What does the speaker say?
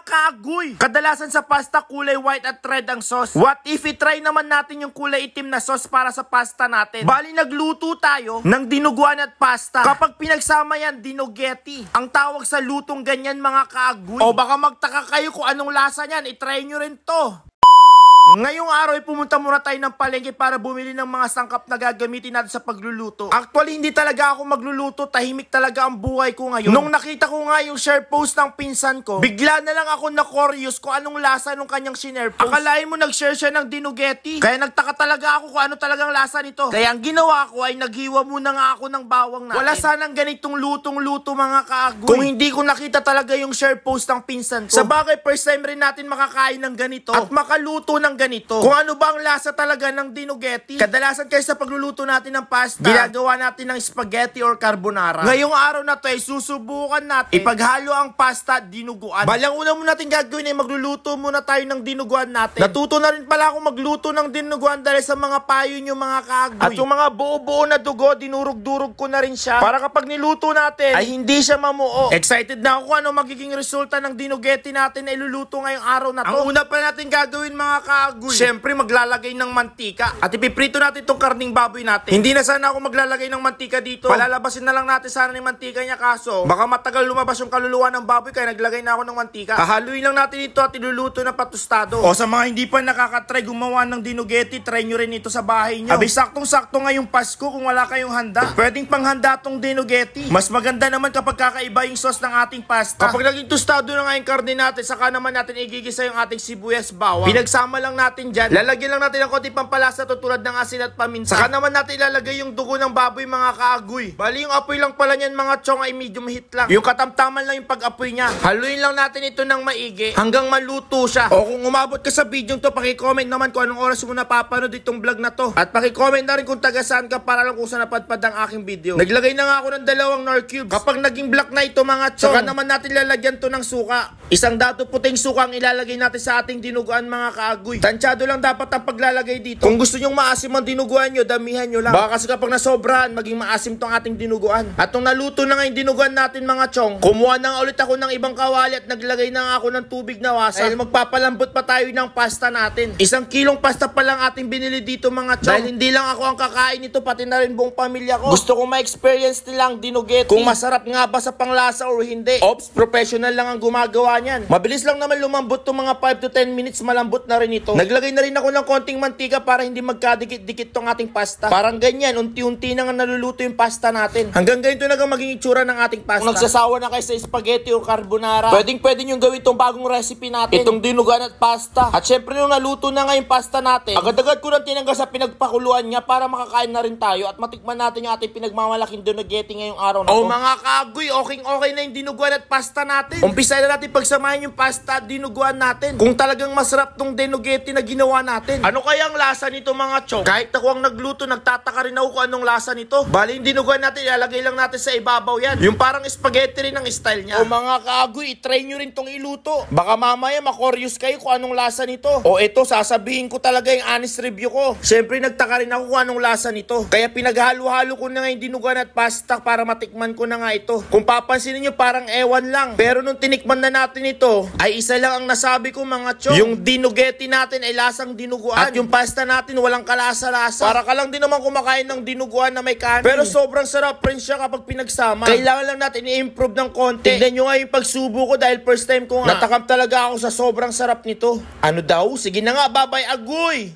kaagoy, kadalasan sa pasta kulay white at red ang sauce. What if i-try naman natin yung kulay itim na sauce para sa pasta natin? Bali nagluto tayo ng dinuguan at pasta. Kapag pinagsama yan, dinugeti ang tawag sa lutong ganyan mga kaagoy. O baka magtaka kayo kung anong lasa niyan, i-try nyo rin to. Ngayong araw ay pumunta muna tayo ng palengke para bumili ng mga sangkap na gagamitin natin sa pagluluto. Actually, hindi talaga ako magluluto. Tahimik talaga ang buhay ko ngayon. Nung nakita ko nga yung share post ng pinsan ko, bigla na lang ako na-curious kung anong lasa nung kanyang share post. Akalain mo nag-share siya ng dinugeti. Kaya nagtaka talaga ako kung ano talagang lasa nito. Kaya ang ginawa ko ay naghiwa muna nga ako ng bawang natin. Wala sanang ganitong lutong-luto mga kaagoy kung hindi ko nakita talaga yung share post ng pinsan ko. Sa bagay, first time rin natin makakain ng ganito at makaluto ng ganito. Kung ano ba ang lasa talaga ng dinugeti? Kadalasan kasi sa pagluluto natin ng pasta, ginagawa natin ng spaghetti or carbonara. Ngayong araw na to ay susubukan natin ipaghalo ang pasta at dinuguan. Balang una muna natin gagawin ay magluluto muna tayo ng dinuguan natin. Natuto na rin pala ako magluto ng dinuguan dahil sa mga payo nyo mga kaagoy. At yung mga buo-buo na dugo, dinurog-durog ko na rin siya para kapag niluto natin ay hindi siya mamuo. Excited na ako kung ano magiging resulta ng dinugeti natin na iluluto ngayong araw na to. Ang una pa natin gagawin mga kaagoy, siyempre maglalagay ng mantika at ipiprito natin itong karning baboy natin. Hindi na sana ako maglalagay ng mantika dito. Palalabasin na lang natin sana ng mantika niya, kaso baka matagal lumabas yung kaluluwa ng baboy kaya naglagay na ako ng mantika. Hahaluin lang natin ito at iluluto na patustado. O sa mga hindi pa nakakatry gumawa ng dinugeti, try nyo rin ito sa bahay nyo. Abi saktong-sakto ngayong Pasko kung wala kayong handa. Pwedeng panghanda tong dinugeti. Mas maganda naman kapag kakaiba yung sauce ng ating pasta. Kapag naging tustado na nga yung karne natin, saka naman natin igigisa yung ating sibuyas bawang. Pinagsama lang natin dyan. Lalagyan lang natin ng konti pampalasa tulad ng asin at paminta. Saka naman natin ilalagay yung dugo ng baboy mga kaagoy. Bali yung apoy lang pala niyan mga chong ay medium heat lang. Yung katamtaman lang yung pag-apoy niya. Haluin lang natin ito ng maigi hanggang maluto siya. O kung umabot ka sa video to, paki-comment naman kung anong oras mo napapanood itong vlog na to. At paki-comment na rin kung taga saan ka para lang kung saan napadpad ang aking video. Naglagay na nga ako ng 2 Knorr cubes. Kapag naging black na ito mga chong, saka naman natin lalagyan to ng suka. Isang dato puting suka ang ilalagay natin sa ating dinuguan mga kaagoy. Tansyado lang dapat ang paglalagay dito. Kung gusto nyong maasim ang dinuguan nyo, damihan nyo lang. Baka kasi kapag nasobrahan, maging maasim tong ating dinuguan. At nung naluto na nga yung dinuguan natin mga chong, kumuha na nga ulit ako ng ibang kawali at naglagay na nga ako ng tubig na wasa. Dahil magpapalambot pa tayo ng pasta natin. 1 kilong pasta pa lang ating binili dito mga chong. Dahil hindi lang ako ang kakain nito, pati na rin buong pamilya ko. Gusto kong ma-experience nilang dinugeti. Kung masarap nga ba sa panglasa or hindi. Ops, professional lang ang gumagawa niyan. Mabilis lang naman lumambot to mga 5 to 10 minutes, malambot na rin ito. Naglagay na rin ako ng konting mantika para hindi magkadikit-dikit tong ating pasta. Parang ganyan, unti-unti na nga naluluto yung pasta natin. Hanggang ganito na maging itsura ng ating pasta. Kung nagsasawa na kayo sa spaghetti o carbonara, pwede nyo gawin itong bagong recipe natin. Itong dinuguan at pasta. At syempre nung naluto na nga yung pasta natin, agad-agad ko nang tinanggal sa pinagpakuluan niya para makakain na rin tayo at matikman natin yung ating pinagmamalaking dinugeti ngayong araw na to. O mga kaagoy, okay na yung dinuguan at pasta natin. Umpisa na natin pagsamahin yung pasta at dinuguan natin. Kung talagang masarap tong dinugeti na ginawa natin. Ano kaya ang lasa nito mga chong? Kahit ako ang nagluto, nagtataka rin ako kung anong lasa nito. Bali yung dinuguan natin, ilalagay lang natin sa ibabaw yan. Yung parang spaghetti rin ang style niya. O mga kaagoy, itry nyo rin tong iluto. Baka mamaya makoryos kayo kung anong lasa nito. O ito, sasabihin ko talaga yung honest review ko. Siyempre nagtaka rin ako kung anong lasa nito. Kaya pinaghalo-halo ko na nga yung dinuguan at pasta para matikman ko na nga ito. Kung papansinin nyo, parang ewan lang. Pero nung tinikman na natin ito, ay isa lang ang nasabi ko mga chong. Yung dinugeti natin ay lasang dinuguan. At yung pasta natin walang kalasa-lasa. Para ka lang din naman kumakain ng dinuguan na may kanin. Pero sobrang sarap rin siya kapag pinagsama. Kailangan lang natin i-improve ng konti. Tignan nyo nga yung pagsubo ko dahil first time ko nga. Natakam talaga ako sa sobrang sarap nito. Ano daw? Sige na nga, babay agoy!